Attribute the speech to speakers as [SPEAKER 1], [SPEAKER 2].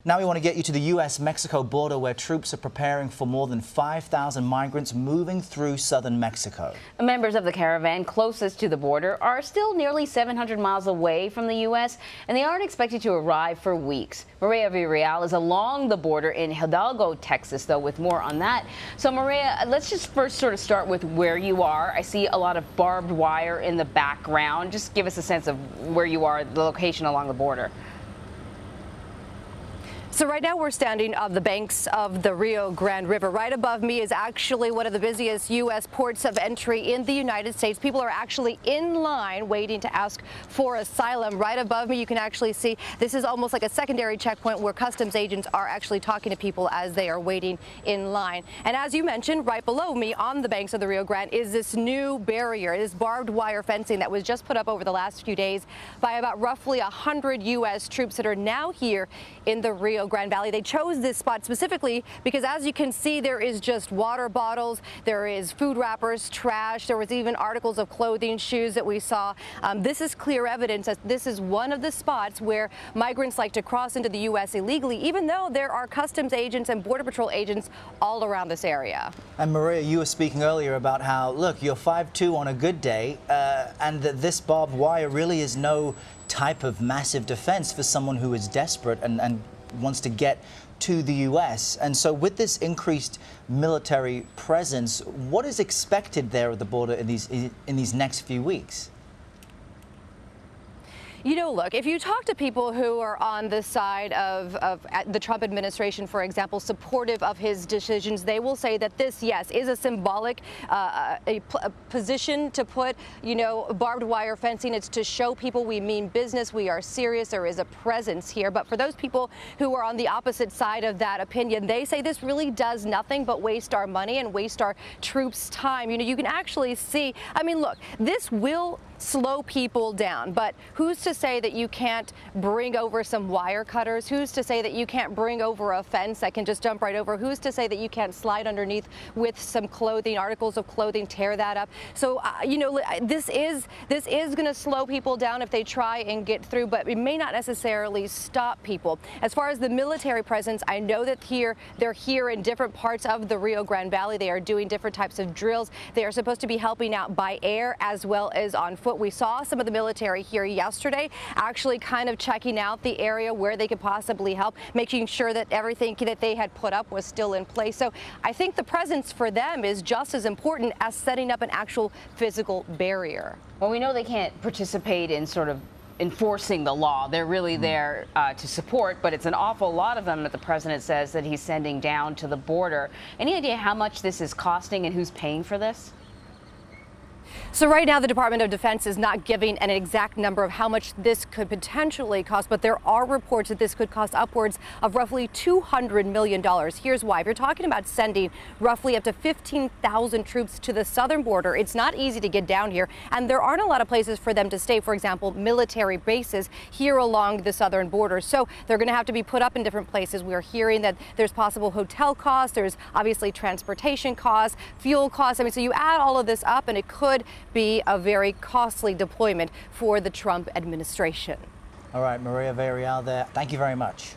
[SPEAKER 1] Now we want to get you to the U.S.-Mexico border, where troops are preparing for more than 5,000 migrants moving through southern Mexico.
[SPEAKER 2] Members of the caravan closest to the border are still nearly 700 miles away from the U.S., and they aren't expected to arrive for weeks. Mireya Villarreal is along the border in Hidalgo, Texas, though, with more on that. So, Mireya, let's just first sort of start with where you are. I see a lot of barbed wire in the background. Just give us a sense of where you are, the location along the border.
[SPEAKER 3] So right now we're standing on the banks of the Rio Grande River. Right above me is actually one of the busiest U.S. ports of entry in the United States. People are actually in line waiting to ask for asylum. Right above me you can actually see this is almost like a secondary checkpoint where customs agents are actually talking to people as they are waiting in line. And as you mentioned, right below me on the banks of the Rio Grande is this new barrier, this barbed wire fencing that was just put up over the last few days by about roughly 100 U.S. troops that are now here in the Rio Grande Valley. They chose this spot specifically because, as you can see, there is just water bottles, there is food wrappers, trash, there was even articles of clothing, shoes that we saw. This is clear evidence that this is one of the spots where migrants like to cross into the U.S. illegally, even though there are customs agents and border patrol agents all around this area.
[SPEAKER 1] And Mireya, you were speaking earlier about how, look, you're 5'2" on a good day, and that this barbed wire really is no type of massive defense for someone who is desperate and wants to get to the U.S. And so with this increased military presence, what is expected there at the border in these next few weeks?
[SPEAKER 3] You know, look, if you talk to people who are on the side of the Trump administration, for example, supportive of his decisions, they will say that this, yes, is a symbolic a position to put, you know, barbed wire fencing. It's to show people we mean business, we are serious, there is a presence here. But for those people who are on the opposite side of that opinion, they say this really does nothing but waste our money and waste our troops' time. You know, you can actually see, I mean, look, this will slow people down, but who's to say that you can't bring over some wire cutters? Who's to say that you can't bring over a fence that can just jump right over? Who's to say that you can't slide underneath with some clothing, articles of clothing, tear that up? So, you know, this is going to slow people down if they try and get through, but it may not necessarily stop people. As far as the military presence, I know that they're here in different parts of the Rio Grande Valley. They are doing different types of drills. They are supposed to be helping out by air as well as on foot. We saw some of the military here yesterday actually kind of checking out the area where they could possibly help, making sure that everything that they had put up was still in place. So I think the presence for them is just as important as setting up an actual physical barrier.
[SPEAKER 2] Well, we know they can't participate in sort of enforcing the law. They're really there to support, but it's an awful lot of them that the president says that he's sending down to the border. Any idea how much this is costing and who's paying for this?
[SPEAKER 3] So right now, the Department of Defense is not giving an exact number of how much this could potentially cost, but there are reports that this could cost upwards of roughly $200 million. Here's why. If you're talking about sending roughly up to 15,000 troops to the southern border, it's not easy to get down here, and there aren't a lot of places for them to stay. For example, military bases here along the southern border. So they're going to have to be put up in different places. We're hearing that there's possible hotel costs, there's obviously transportation costs, fuel costs. I mean, so you add all of this up, and it could be a very costly deployment for the Trump administration.
[SPEAKER 1] All right, Mireya Villarreal there. Thank you very much.